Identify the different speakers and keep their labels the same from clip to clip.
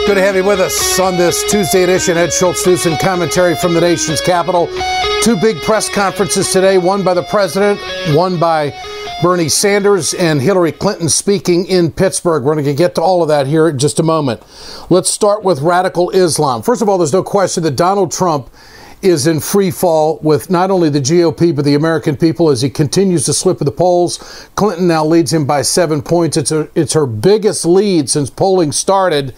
Speaker 1: Good to have you with us on this Tuesday edition. Ed Schultz commentary from the nation's capital. Two big press conferences today, one by the president, one by Bernie Sanders, and Hillary Clinton speaking in Pittsburgh. We're going to get to all of that here in just a moment. Let's start with radical Islam. First of all, there's no question that Donald Trump is in free fall with not only the GOP, but the American people as he continues to slip in the polls. Clinton now leads him by 7 points. It's her biggest lead since polling started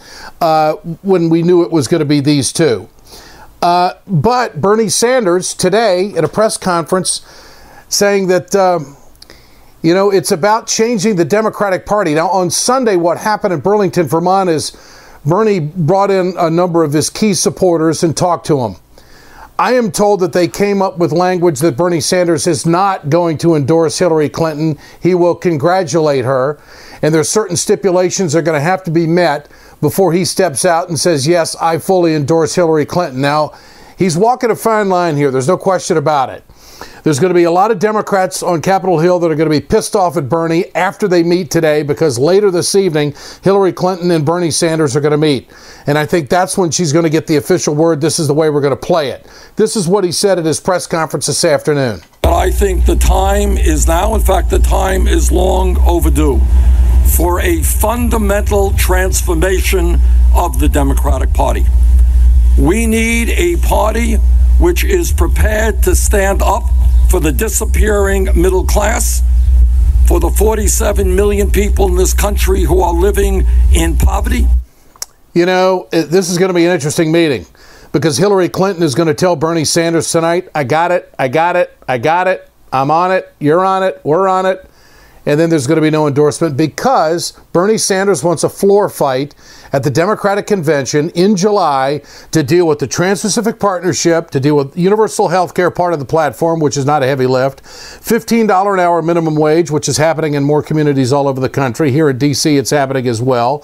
Speaker 1: when we knew it was going to be these two. But Bernie Sanders today at a press conference saying that, it's about changing the Democratic Party. Now, on Sunday, what happened in Burlington, Vermont is Bernie brought in a number of his key supporters and talked to them. I am told that they came up with language that Bernie Sanders is not going to endorse Hillary Clinton. He will congratulate her. And there's certain stipulations that are going to have to be met before he steps out and says, yes, I fully endorse Hillary Clinton. Now, he's walking a fine line here. There's no question about it. There's going to be a lot of Democrats on Capitol Hill that are going to be pissed off at Bernie after they meet today, because later this evening, Hillary Clinton and Bernie Sanders are going to meet. And I think that's when she's going to get the official word. This is the way we're going to play it. This is what he said at his press conference this afternoon.
Speaker 2: But I think the time is now. In fact, the time is long overdue for a fundamental transformation of the Democratic Party. We need a party which is prepared to stand up for the disappearing middle class, for the 47 million people in this country who are living in poverty.
Speaker 1: You know, this is going to be an interesting meeting, because Hillary Clinton is going to tell Bernie Sanders tonight, I got it, I got it, I got it, I'm on it, you're on it, we're on it. And then there's going to be no endorsement, because Bernie Sanders wants a floor fight at the Democratic Convention in July to deal with the Trans-Pacific Partnership, to deal with universal health care, part of the platform, which is not a heavy lift, $15 an hour minimum wage, which is happening in more communities all over the country. Here in D.C., it's happening as well.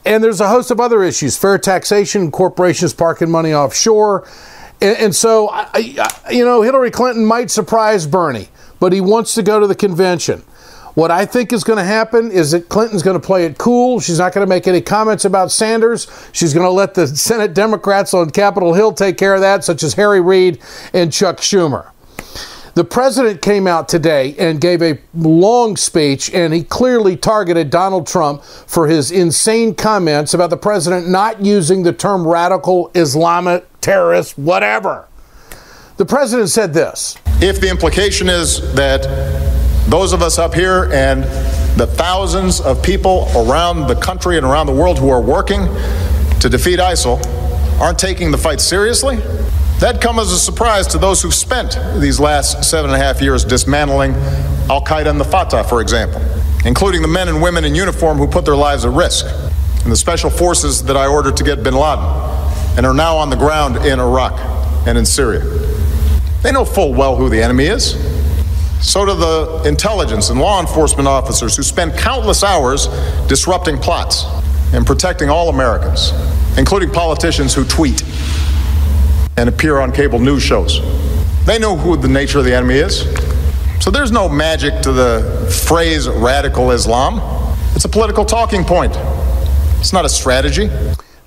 Speaker 1: And there's a host of other issues, fair taxation, corporations parking money offshore. And so, Hillary Clinton might surprise Bernie, but he wants to go to the convention. What I think is going to happen is that Clinton's going to play it cool. She's not going to make any comments about Sanders. She's going to let the Senate Democrats on Capitol Hill take care of that, such as Harry Reid and Chuck Schumer. The president came out today and gave a long speech, and he clearly targeted Donald Trump for his insane comments about the president not using the term radical, Islamic, terrorist, whatever. The president said this.
Speaker 3: If the implication is that those of us up here and the thousands of people around the country and around the world who are working to defeat ISIL aren't taking the fight seriously, that'd come as a surprise to those who've spent these last 7.5 years dismantling Al-Qaeda and the Fatah, for example, including the men and women in uniform who put their lives at risk, and the special forces that I ordered to get bin Laden and are now on the ground in Iraq and in Syria. They know full well who the enemy is. So do the intelligence and law enforcement officers who spend countless hours disrupting plots and protecting all Americans, including politicians who tweet and appear on cable news shows. They know who the nature of the enemy is. So there's no magic to the phrase radical Islam. It's a political talking point. It's not a strategy.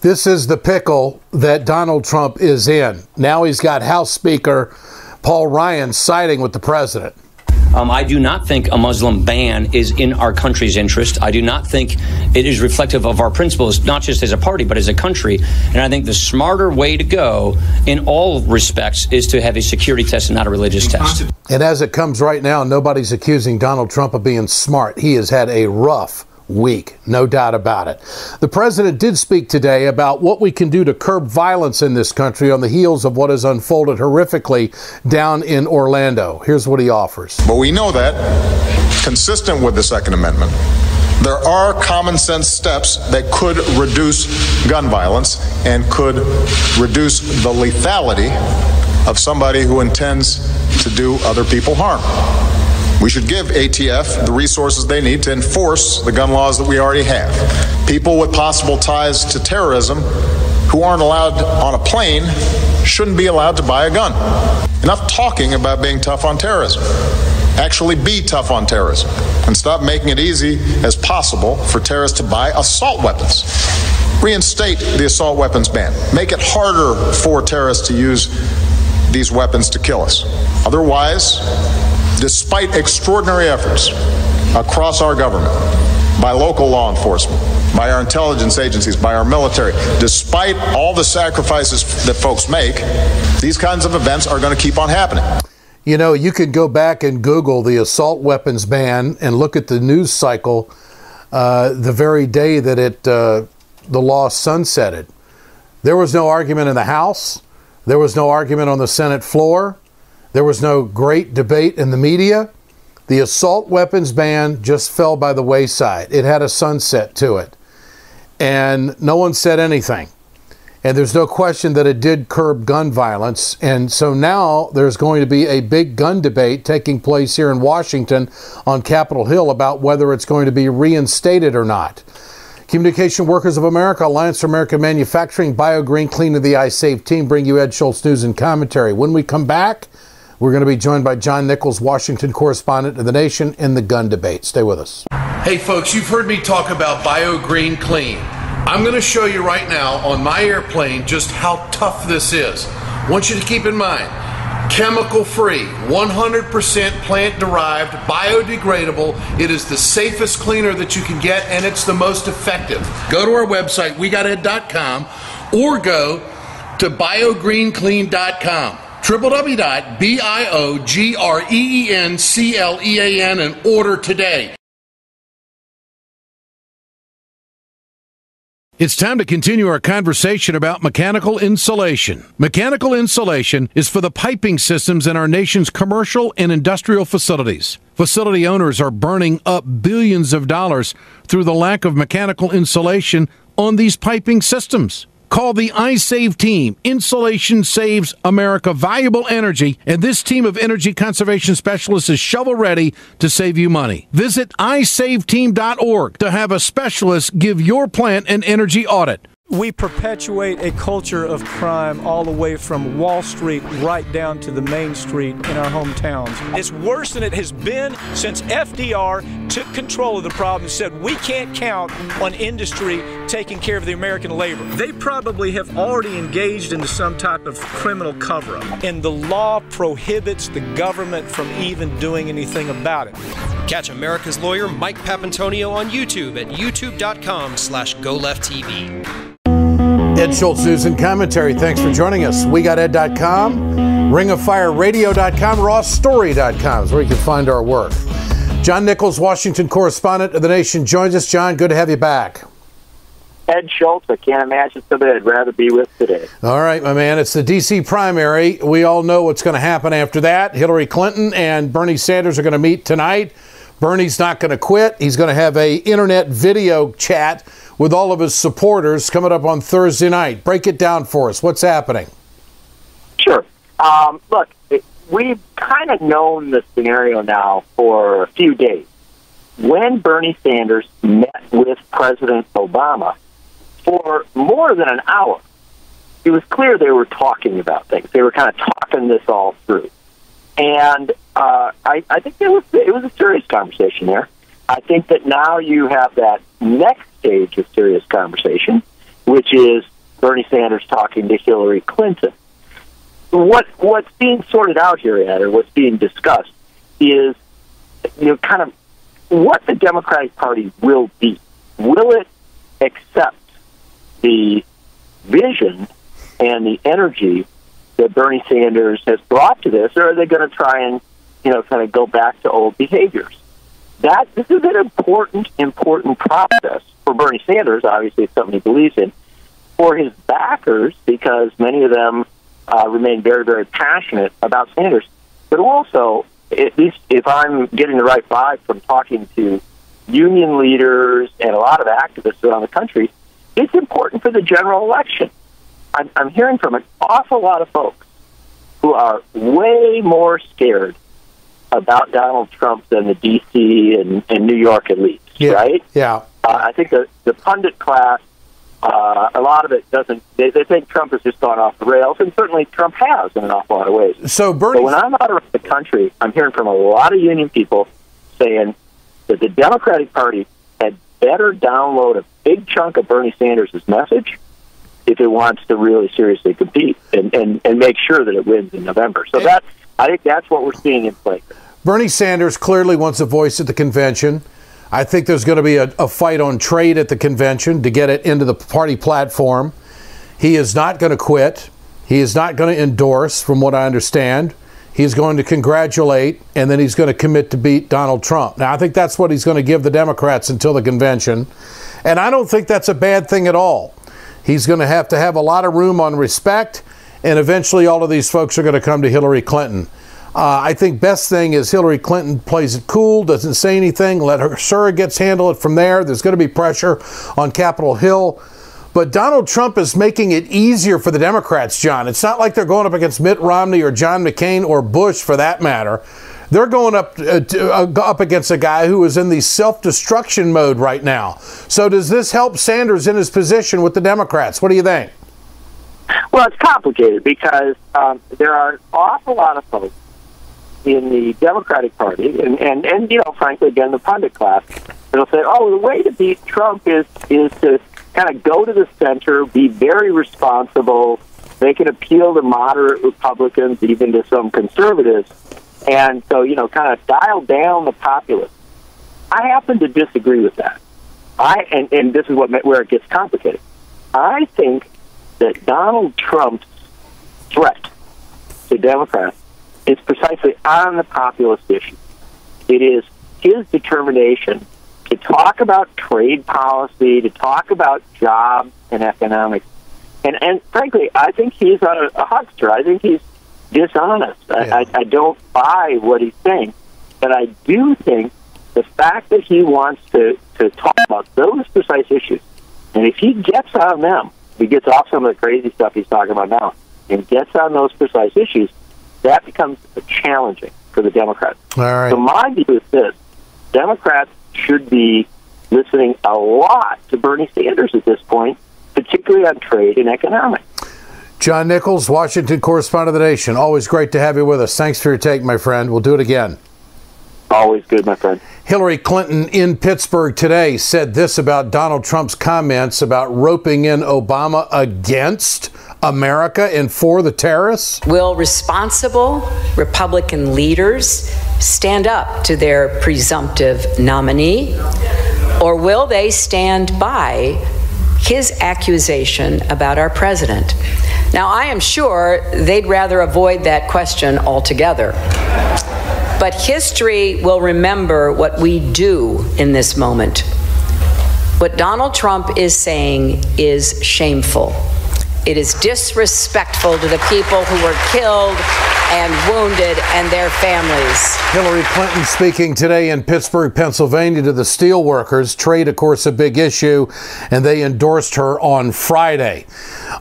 Speaker 1: This is the pickle that Donald Trump is in. Now he's got House Speaker Paul Ryan siding with the president.
Speaker 4: I do not think a Muslim ban is in our country's interest. I do not think it is reflective of our principles, not just as a party, but as a country. And I think the smarter way to go in all respects is to have a security test and not a religious test.
Speaker 1: And as it comes right now, nobody's accusing Donald Trump of being smart. He has had a rough week, no doubt about it. The president did speak today about what we can do to curb violence in this country on the heels of what has unfolded horrifically down in Orlando. Here's what he offers.
Speaker 3: But we know that, consistent with the Second Amendment, there are common sense steps that could reduce gun violence and could reduce the lethality of somebody who intends to do other people harm. We should give ATF the resources they need to enforce the gun laws that we already have. People with possible ties to terrorism who aren't allowed on a plane shouldn't be allowed to buy a gun. Enough talking about being tough on terrorism. Actually be tough on terrorism and stop making it easy as possible for terrorists to buy assault weapons. reinstate the assault weapons ban. Make it harder for terrorists to use these weapons to kill us. Otherwise, despite extraordinary efforts across our government, by local law enforcement, by our intelligence agencies, by our military, despite all the sacrifices that folks make, these kinds of events are going to keep on happening.
Speaker 1: You know, you could go back and Google the assault weapons ban and look at the news cycle the very day that the law sunsetted. There was no argument in the House. There was no argument on the Senate floor. There was no great debate in the media. The assault weapons ban just fell by the wayside. It had a sunset to it. And no one said anything. And there's no question that it did curb gun violence. And so now there's going to be a big gun debate taking place here in Washington on Capitol Hill about whether it's going to be reinstated or not. Communication Workers of America, Alliance for American Manufacturing, BioGreen Clean, and the iSave team bring you Ed Schultz News and Commentary. When we come back, we're going to be joined by John Nichols, Washington correspondent of The Nation, in the gun debate. Stay with us.
Speaker 5: Hey folks, you've heard me talk about BioGreen Clean. I'm going to show you right now on my airplane just how tough this is. I want you to keep in mind, chemical-free, 100% plant-derived, biodegradable. It is the safest cleaner that you can get, and it's the most effective. Go to our website, wegoted.com, or go to biogreenclean.com. www.biogreenclean and order today.
Speaker 1: It's time to continue our conversation about mechanical insulation. Mechanical insulation is for the piping systems in our nation's commercial and industrial facilities. Facility owners are burning up billions of dollars through the lack of mechanical insulation on these piping systems. Call the iSave team. Insulation saves America valuable energy, and this team of energy conservation specialists is shovel-ready to save you money. Visit iSaveTeam.org to have a specialist give your plant an energy audit.
Speaker 6: We perpetuate a culture of crime all the way from Wall Street right down to the main street in our hometowns. It's worse than it has been since FDR took control of the problem and said we can't count on industry taking care of the American labor. They probably have already engaged into some type of criminal cover-up, and the law prohibits the government from even doing anything about it.
Speaker 7: Catch America's lawyer Mike Papantonio on YouTube at youtube.com/GoLeftTV.
Speaker 1: Ed Schultz News and Commentary. Thanks for joining us. WeGotEd.com, RingOfFireRadio.com, RawStory.com is where you can find our work. John Nichols, Washington correspondent of The Nation, joins us. John, good to have you back.
Speaker 8: Ed Schultz, I can't imagine somebody I'd rather be with today.
Speaker 1: All right, my man. It's the D.C. primary. We all know what's going to happen after that. Hillary Clinton and Bernie Sanders are going to meet tonight. Bernie's not going to quit. He's going to have a internet video chat with all of his supporters coming up on Thursday night. Break it down for us. What's happening?
Speaker 8: Sure. Look, we've kind of known the scenario now for a few days. When Bernie Sanders met with President Obama for more than an hour, it was clear they were talking about things. They were kind of talking this all through. And I think it was a serious conversation there. I think that now you have that next stage of serious conversation, which is Bernie Sanders talking to Hillary Clinton. What's being sorted out here, Ed, or what's being discussed is, kind of what the Democratic Party will be. Will it accept the vision and the energy that Bernie Sanders has brought to this, or are they going to try and, kind of go back to old behaviors? This is an important process for Bernie Sanders. Obviously, it's something he believes in. For his backers, because many of them remain very, very passionate about Sanders. But also, at least if I'm getting the right vibe from talking to union leaders and a lot of activists around the country, it's important for the general election. I'm hearing from an awful lot of folks who are way more scared about Donald Trump than the D.C. and New York elites, right?
Speaker 1: Yeah.
Speaker 8: I think the pundit class, a lot of it doesn't. They think Trump has just gone off the rails, and certainly Trump has in an awful lot of ways.
Speaker 1: So Bernie,
Speaker 8: but when I'm out around the country, I'm hearing from a lot of union people saying that the Democratic Party had better download a big chunk of Bernie Sanders' message if it wants to really seriously compete and make sure that it wins in November. So I think that's what we're seeing in play.
Speaker 1: Bernie Sanders clearly wants a voice at the convention. I think there's going to be a fight on trade at the convention to get it into the party platform. He is not going to quit. He is not going to endorse, from what I understand. He's going to congratulate, and then he's going to commit to beat Donald Trump. Now, I think that's what he's going to give the Democrats until the convention. And I don't think that's a bad thing at all. He's going to have a lot of room on respect, and eventually all of these folks are going to come to Hillary Clinton. I think best thing is Hillary Clinton plays it cool, doesn't say anything, let her surrogates handle it from there. There's going to be pressure on Capitol Hill. But Donald Trump is making it easier for the Democrats, John. It's not like they're going up against Mitt Romney or John McCain or Bush, for that matter. They're going up against a guy who is in the self-destruction mode right now. So does this help Sanders in his position with the Democrats? What do you think?
Speaker 8: Well, it's complicated because there are an awful lot of folks in the Democratic Party and you know, frankly, again, the pundit class, that'll say, oh, the way to beat Trump is to kind of go to the center, be very responsible. They can appeal to moderate Republicans, even to some conservatives. And so, you know, kind of dial down the populists. I happen to disagree with that. And this is where it gets complicated. I think that Donald Trump's threat to Democrats is precisely on the populist issue. It is his determination to talk about trade policy, to talk about jobs and economics. And frankly, I think he's a huckster. I think he's dishonest. Yeah. I don't buy what he's saying. But I do think the fact that he wants to talk about those precise issues, and if he gets on them, he gets off some of the crazy stuff he's talking about now, and gets on those precise issues, that becomes challenging for the Democrats.
Speaker 1: All right.
Speaker 8: So my view is this. Democrats should be listening a lot to Bernie Sanders at this point, particularly on trade and economics.
Speaker 1: John Nichols, Washington correspondent of The Nation. Always great to have you with us. Thanks for your take, my friend. We'll do it again.
Speaker 8: Always good, my friend.
Speaker 1: Hillary Clinton in Pittsburgh today said this about Donald Trump's comments about roping in Obama against America and for the terrorists.
Speaker 9: Will responsible Republican leaders stand up to their presumptive nominee, or will they stand by his accusation about our president? Now, I am sure they'd rather avoid that question altogether. But history will remember what we do in this moment. What Donald Trump is saying is shameful. It is disrespectful to the people who were killed and wounded and their families.
Speaker 1: Hillary Clinton speaking today in Pittsburgh, Pennsylvania to the steelworkers. Trade, of course, a big issue, and they endorsed her on Friday.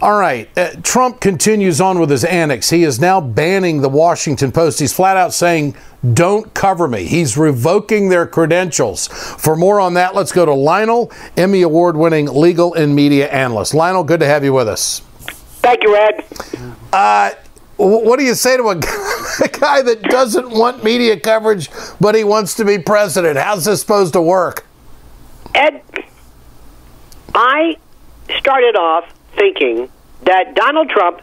Speaker 1: All right, Trump continues on with his antics. He is now banning the Washington Post. He's flat out saying, don't cover me. He's revoking their credentials. For more on that, let's go to Lionel, Emmy Award-winning legal and media analyst. Lionel, good to have you with us.
Speaker 10: Thank you, Ed.
Speaker 1: What do you say to a guy that doesn't want media coverage, but he wants to be president? How's this supposed to work?
Speaker 10: Ed, I started off thinking that Donald Trump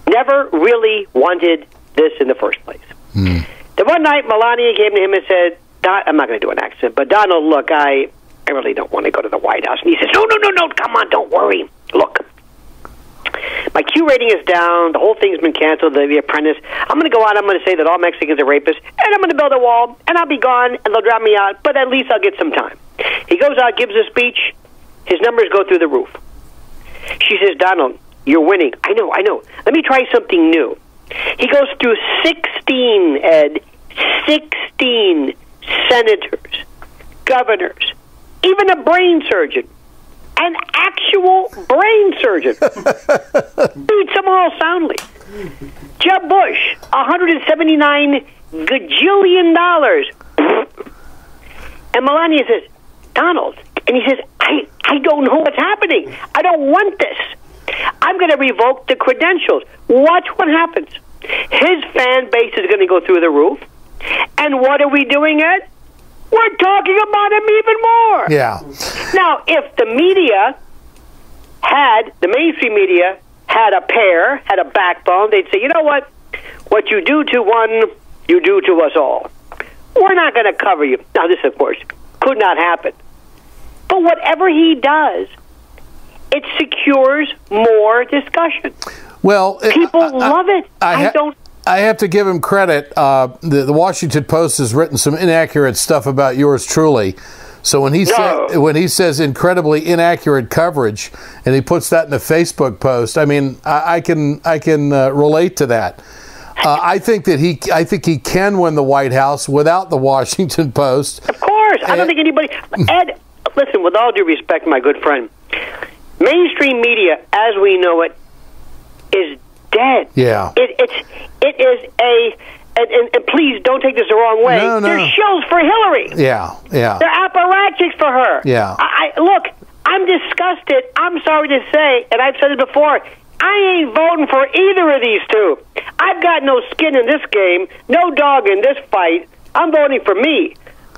Speaker 10: never really wanted this in the first place. The one night Melania came to him and said, I'm not going to do an accent, but Donald, look, I really don't want to go to the White House. And he says, no, come on, don't worry. Look, my Q rating is down. The whole thing's been canceled, The Apprentice. I'm going to go out. I'm going to say that all Mexicans are rapists, and I'm going to build a wall, and I'll be gone, and they'll drop me out, but at least I'll get some time. He goes out, gives a speech. His numbers go through the roof. She says, Donald, you're winning. I know. Let me try something new. He goes through 16 senators, governors, even a brain surgeon. An actual brain surgeon. Beats them all soundly. Jeb Bush, $179 gajillion. And Melania says, Donald, and he says, I don't know what's happening. I don't want this. I'm going to revoke the credentials. Watch what happens. His fan base is going to go through the roof. And what are we doing, Ed? we're talking about him even more.
Speaker 1: Yeah.
Speaker 10: Now, if the mainstream media had a backbone, they'd say, you know what? What you do to one, you do to us all. We're not going to cover you. Now, this, of course, could not happen. But whatever he does, it secures more discussion.
Speaker 1: Well,
Speaker 10: people love it.
Speaker 1: I have to give him credit. The Washington Post has written some inaccurate stuff about yours truly. So when he says incredibly inaccurate coverage, and he puts that in a Facebook post, I mean, I can relate to that. I think he can win the White House without the Washington Post.
Speaker 10: Of course, I don't think anybody. Ed, listen, with all due respect, my good friend, mainstream media, as we know it, is dead.
Speaker 1: Yeah.
Speaker 10: It is a. And please don't take this the wrong way.
Speaker 1: No.
Speaker 10: They're shills for Hillary.
Speaker 1: Yeah.
Speaker 10: They're apparatchiks for her.
Speaker 1: Yeah.
Speaker 10: Look, I'm disgusted. I'm sorry to say, and I've said it before, I ain't voting for either of these two. I've got no skin in this game, no dog in this fight. I'm voting for me.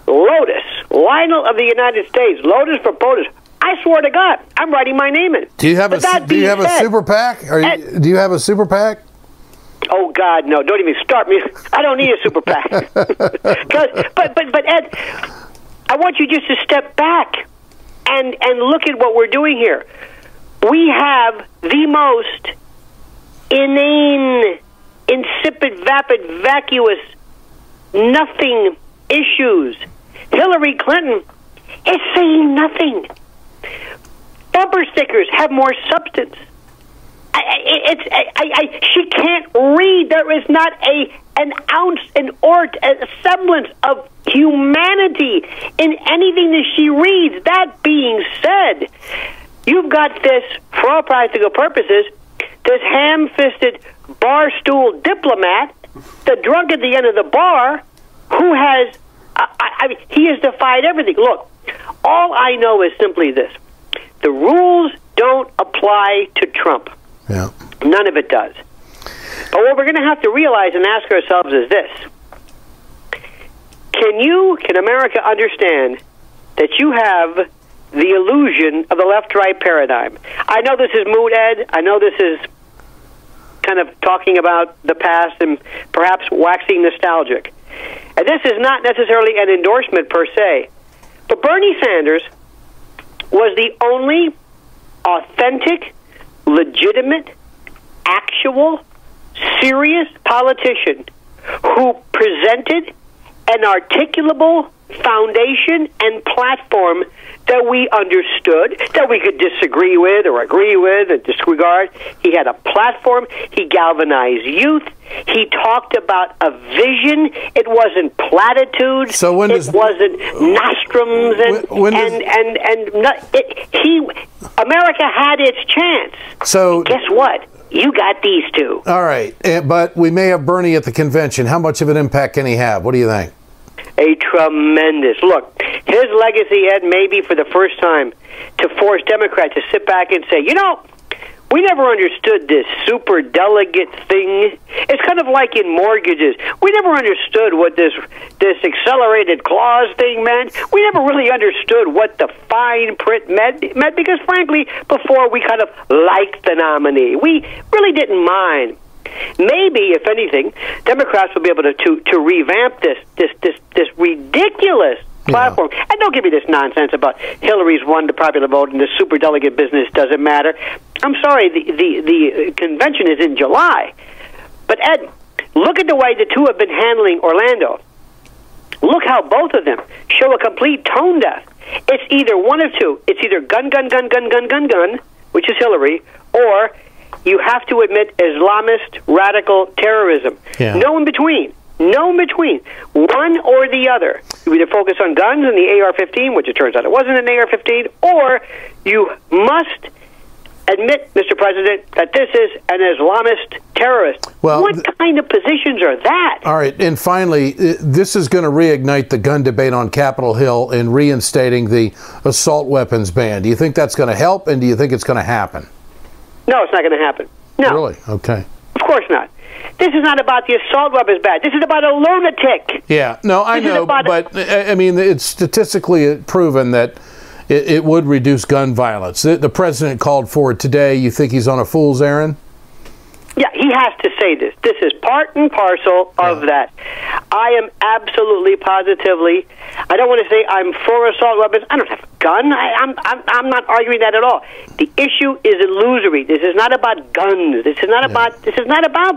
Speaker 10: Lotus, Lionel of the United States, Lotus for POTUS. I swear to God, I'm writing my name in.
Speaker 1: Do you have a super PAC? Do you have a super PAC?
Speaker 10: Oh God, no! Don't even start me. I don't need a super PAC. But Ed, I want you just to step back and look at what we're doing here. We have the most inane, insipid, vapid, vacuous, nothing issues. Hillary Clinton is saying nothing. Bumper stickers have more substance. She can't read. There is not an ounce, a semblance of humanity in anything that she reads. That being said, you've got this, for all practical purposes, this ham-fisted barstool diplomat, the drunk at the end of the bar, who has, he has defied everything. Look, all I know is simply this. The rules don't apply to Trump.
Speaker 1: Yeah.
Speaker 10: None of it does. But what we're going to have to realize and ask ourselves is this. Can America understand that you have the illusion of the left-right paradigm? I know this is mood, Ed. I know this is kind of talking about the past and perhaps waxing nostalgic. And this is not necessarily an endorsement per se. But Bernie Sanders was the only authentic, legitimate, actual, serious politician who presented an articulable foundation and platform that we understood, that we could disagree with or agree with and disregard. He had a platform. He galvanized youth. He talked about a vision. It wasn't platitudes.
Speaker 1: So when
Speaker 10: it wasn't nostrums America had its chance.
Speaker 1: So
Speaker 10: guess what? You got these two.
Speaker 1: All right, but we may have Bernie at the convention. How much of an impact can he have? What do you think?
Speaker 10: A tremendous. Look, his legacy, Ed, may be for the first time to force Democrats to sit back and say, you know, we never understood this super delegate thing. It's kind of like in mortgages. We never understood what this accelerated clause thing meant. We never really understood what the fine print meant because, frankly, before we kind of liked the nominee. We really didn't mind. Maybe, if anything, Democrats will be able to revamp this ridiculous platform. Yeah. And don't give me this nonsense about Hillary's won the popular vote and the superdelegate business doesn't matter. I'm sorry, the convention is in July. But, Ed, look at the way the two have been handling Orlando. Look how both of them show a complete tone deaf. It's either one of two. It's either gun, which is Hillary, or you have to admit Islamist radical terrorism. Yeah. No in between. No in between. One or the other. You either focus on guns and the AR-15, which it turns out it wasn't an AR-15, or you must admit, Mr. President, that this is an Islamist terrorist. Well, what kind of positions are that?
Speaker 1: All right, and finally, this is going to reignite the gun debate on Capitol Hill in reinstating the assault weapons ban. Do you think that's going to help, and do you think it's going to happen?
Speaker 10: No, it's not going to happen. No.
Speaker 1: Really? Okay.
Speaker 10: Of course not. This is not about the assault weapons badge. This is about a lunatic.
Speaker 1: Yeah, no, I know, but I mean, it's statistically proven that it would reduce gun violence. The president called for it today. You think he's on a fool's errand?
Speaker 10: Yeah, he has to say this. This is part and parcel of that. I am absolutely, positively, I don't want to say I'm for assault weapons. I don't have a gun. I'm not arguing that at all. The issue is illusory. This is not about guns. This is not about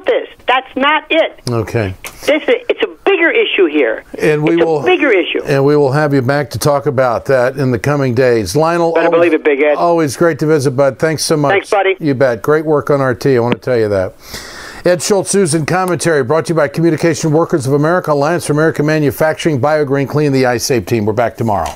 Speaker 10: this. That's not it.
Speaker 1: Okay.
Speaker 10: It's a bigger issue here.
Speaker 1: And it's a
Speaker 10: bigger issue.
Speaker 1: And we will have you back to talk about that in the coming days. Lionel,
Speaker 10: better believe it, Big Ed.
Speaker 1: Always great to visit, bud. Thanks so much.
Speaker 10: Thanks, buddy.
Speaker 1: You bet. Great work on RT. I want to tell you that. Ed Schultz News and Commentary brought to you by Communication Workers of America, Alliance for American Manufacturing, BioGreen Clean, the iSafe team. We're back tomorrow.